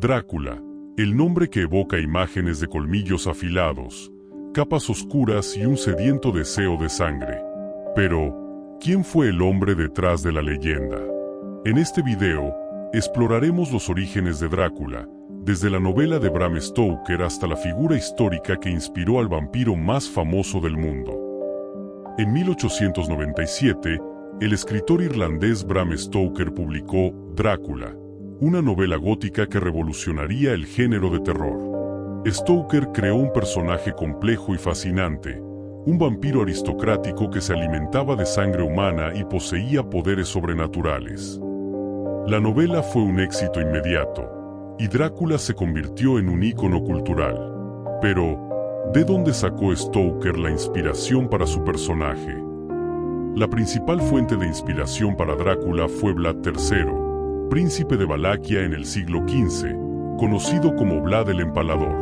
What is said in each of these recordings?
Drácula, el nombre que evoca imágenes de colmillos afilados, capas oscuras y un sediento deseo de sangre. Pero, ¿quién fue el hombre detrás de la leyenda? En este video, exploraremos los orígenes de Drácula, desde la novela de Bram Stoker hasta la figura histórica que inspiró al vampiro más famoso del mundo. En 1897, el escritor irlandés Bram Stoker publicó Drácula, una novela gótica que revolucionaría el género de terror. Stoker creó un personaje complejo y fascinante, un vampiro aristocrático que se alimentaba de sangre humana y poseía poderes sobrenaturales. La novela fue un éxito inmediato, y Drácula se convirtió en un ícono cultural. Pero, ¿de dónde sacó Stoker la inspiración para su personaje? La principal fuente de inspiración para Drácula fue Vlad III, príncipe de Valaquia en el siglo XV, conocido como Vlad el Empalador.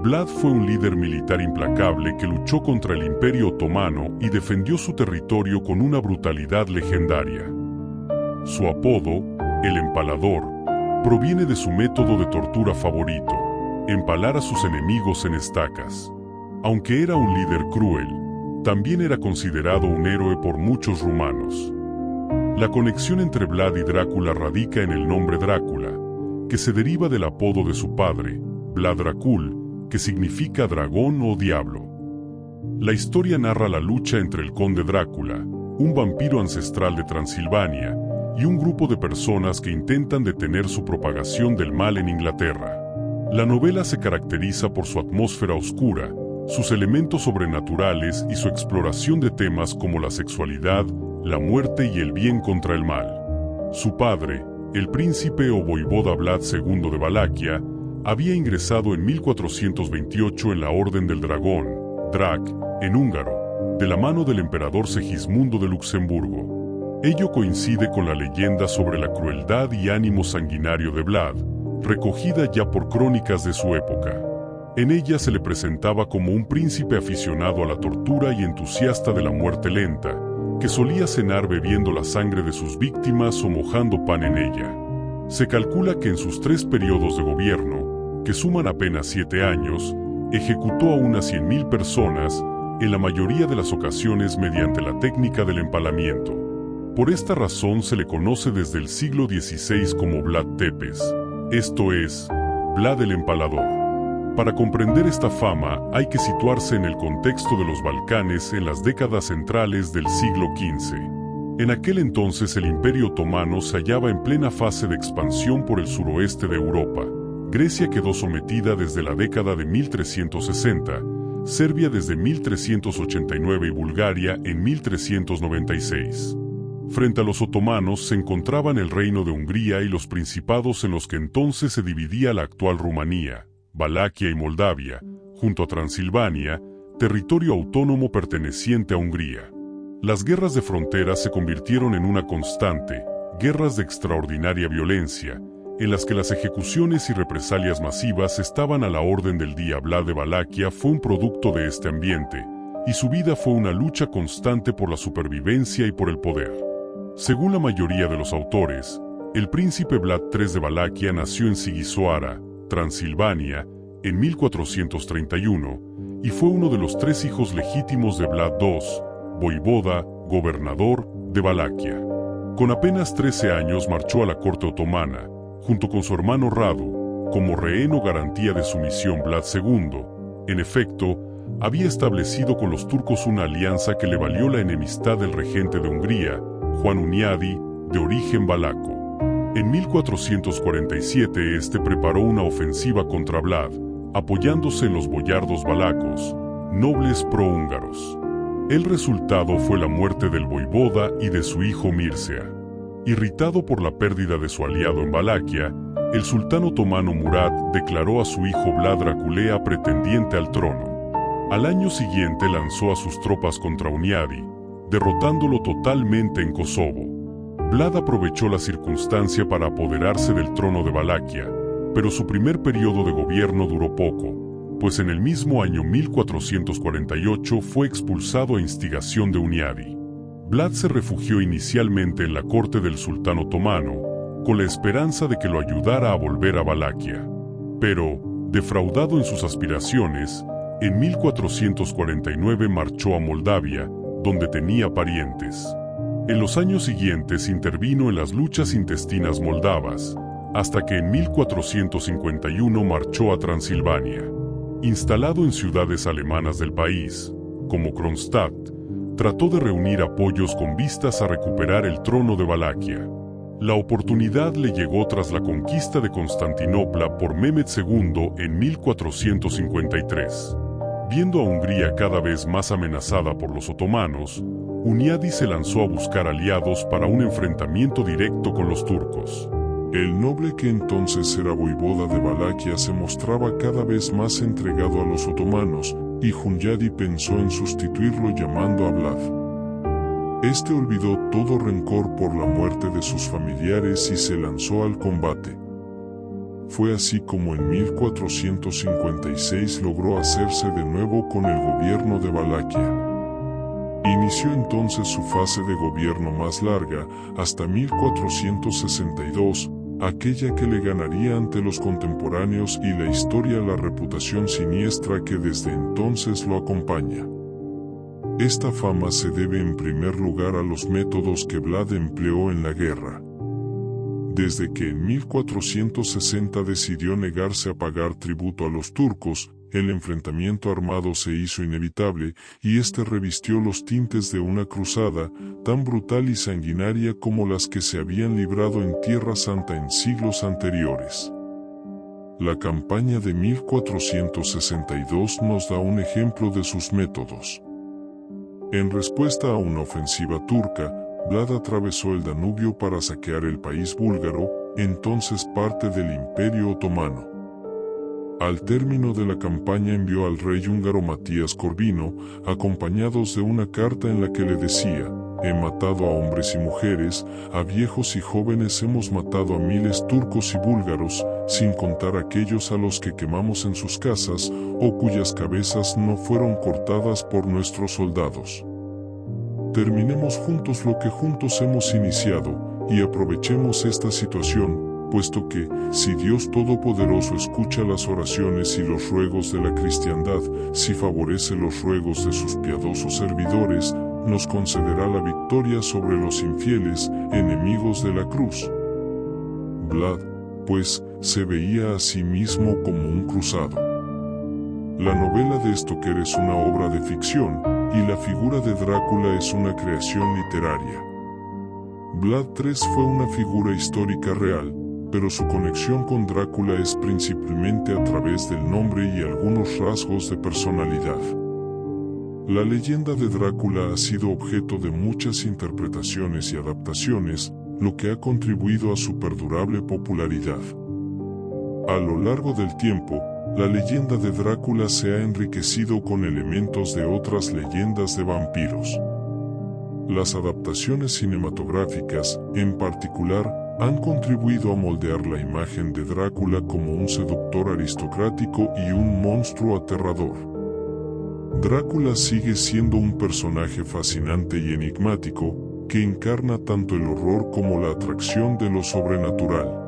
Vlad fue un líder militar implacable que luchó contra el Imperio Otomano y defendió su territorio con una brutalidad legendaria. Su apodo, el Empalador, proviene de su método de tortura favorito, empalar a sus enemigos en estacas. Aunque era un líder cruel, también era considerado un héroe por muchos rumanos. La conexión entre Vlad y Drácula radica en el nombre Drácula, que se deriva del apodo de su padre, Vlad Dracul, que significa dragón o diablo. La historia narra la lucha entre el conde Drácula, un vampiro ancestral de Transilvania, y un grupo de personas que intentan detener su propagación del mal en Inglaterra. La novela se caracteriza por su atmósfera oscura, sus elementos sobrenaturales y su exploración de temas como la sexualidad, la muerte y el bien contra el mal. Su padre, el príncipe o voivoda Vlad II de Valaquia, había ingresado en 1428 en la Orden del Dragón, Drac, en húngaro, de la mano del emperador Segismundo de Luxemburgo. Ello coincide con la leyenda sobre la crueldad y ánimo sanguinario de Vlad, recogida ya por crónicas de su época. En ella se le presentaba como un príncipe aficionado a la tortura y entusiasta de la muerte lenta, que solía cenar bebiendo la sangre de sus víctimas o mojando pan en ella. Se calcula que en sus 3 periodos de gobierno, que suman apenas 7 años, ejecutó a unas 100.000 personas, en la mayoría de las ocasiones mediante la técnica del empalamiento. Por esta razón se le conoce desde el siglo XVI como Vlad Tepes, esto es, Vlad el Empalador. Para comprender esta fama hay que situarse en el contexto de los Balcanes en las décadas centrales del siglo XV. En aquel entonces el Imperio Otomano se hallaba en plena fase de expansión por el suroeste de Europa. Grecia quedó sometida desde la década de 1360, Serbia desde 1389 y Bulgaria en 1396. Frente a los otomanos se encontraban el reino de Hungría y los principados en los que entonces se dividía la actual Rumanía, Valaquia y Moldavia, junto a Transilvania, territorio autónomo perteneciente a Hungría. Las guerras de frontera se convirtieron en una constante, guerras de extraordinaria violencia, en las que las ejecuciones y represalias masivas estaban a la orden del día. Vlad de Valaquia fue un producto de este ambiente, y su vida fue una lucha constante por la supervivencia y por el poder. Según la mayoría de los autores, el príncipe Vlad III de Valaquia nació en Sighisoara, Transilvania, en 1431, y fue uno de los 3 hijos legítimos de Vlad II, voivoda, gobernador, de Valaquia. Con apenas 13 años marchó a la corte otomana, junto con su hermano Radu, como rehén o garantía de sumisión. Vlad II, en efecto, había establecido con los turcos una alianza que le valió la enemistad del regente de Hungría, Juan Hunyadi, de origen valaco. En 1447 este preparó una ofensiva contra Vlad, apoyándose en los boyardos valacos, nobles prohúngaros. El resultado fue la muerte del voivoda y de su hijo Mircea. Irritado por la pérdida de su aliado en Valaquia, el sultán otomano Murad declaró a su hijo Vlad Draculea pretendiente al trono. Al año siguiente lanzó a sus tropas contra Hunyadi, derrotándolo totalmente en Kosovo. Vlad aprovechó la circunstancia para apoderarse del trono de Valaquia, pero su primer periodo de gobierno duró poco, pues en el mismo año 1448 fue expulsado a instigación de Hunyadi. Vlad se refugió inicialmente en la corte del sultán otomano, con la esperanza de que lo ayudara a volver a Valaquia. Pero, defraudado en sus aspiraciones, en 1449 marchó a Moldavia, donde tenía parientes. En los años siguientes intervino en las luchas intestinas moldavas, hasta que en 1451 marchó a Transilvania. Instalado en ciudades alemanas del país, como Kronstadt, trató de reunir apoyos con vistas a recuperar el trono de Valaquia. La oportunidad le llegó tras la conquista de Constantinopla por Mehmed II en 1453. Viendo a Hungría cada vez más amenazada por los otomanos, Hunyadi se lanzó a buscar aliados para un enfrentamiento directo con los turcos. El noble que entonces era voivoda de Valaquia se mostraba cada vez más entregado a los otomanos, y Hunyadi pensó en sustituirlo llamando a Vlad. Este olvidó todo rencor por la muerte de sus familiares y se lanzó al combate. Fue así como en 1456 logró hacerse de nuevo con el gobierno de Valaquia. Inició entonces su fase de gobierno más larga, hasta 1462, aquella que le ganaría ante los contemporáneos y la historia la reputación siniestra que desde entonces lo acompaña. Esta fama se debe en primer lugar a los métodos que Vlad empleó en la guerra. Desde que en 1460 decidió negarse a pagar tributo a los turcos, el enfrentamiento armado se hizo inevitable y este revistió los tintes de una cruzada tan brutal y sanguinaria como las que se habían librado en Tierra Santa en siglos anteriores. La campaña de 1462 nos da un ejemplo de sus métodos. En respuesta a una ofensiva turca, Vlad atravesó el Danubio para saquear el país búlgaro, entonces parte del Imperio Otomano. Al término de la campaña envió al rey húngaro Matías Corvino, acompañados de una carta en la que le decía: he matado a hombres y mujeres, a viejos y jóvenes hemos matado a miles turcos y búlgaros, sin contar aquellos a los que quemamos en sus casas, o cuyas cabezas no fueron cortadas por nuestros soldados. Terminemos juntos lo que juntos hemos iniciado, y aprovechemos esta situación, puesto que, si Dios Todopoderoso escucha las oraciones y los ruegos de la cristiandad, si favorece los ruegos de sus piadosos servidores, nos concederá la victoria sobre los infieles, enemigos de la cruz. Vlad, pues, se veía a sí mismo como un cruzado. La novela de Stoker es una obra de ficción, y la figura de Drácula es una creación literaria. Vlad III fue una figura histórica real, pero su conexión con Drácula es principalmente a través del nombre y algunos rasgos de personalidad. La leyenda de Drácula ha sido objeto de muchas interpretaciones y adaptaciones, lo que ha contribuido a su perdurable popularidad. A lo largo del tiempo, la leyenda de Drácula se ha enriquecido con elementos de otras leyendas de vampiros. Las adaptaciones cinematográficas, en particular, han contribuido a moldear la imagen de Drácula como un seductor aristocrático y un monstruo aterrador. Drácula sigue siendo un personaje fascinante y enigmático, que encarna tanto el horror como la atracción de lo sobrenatural.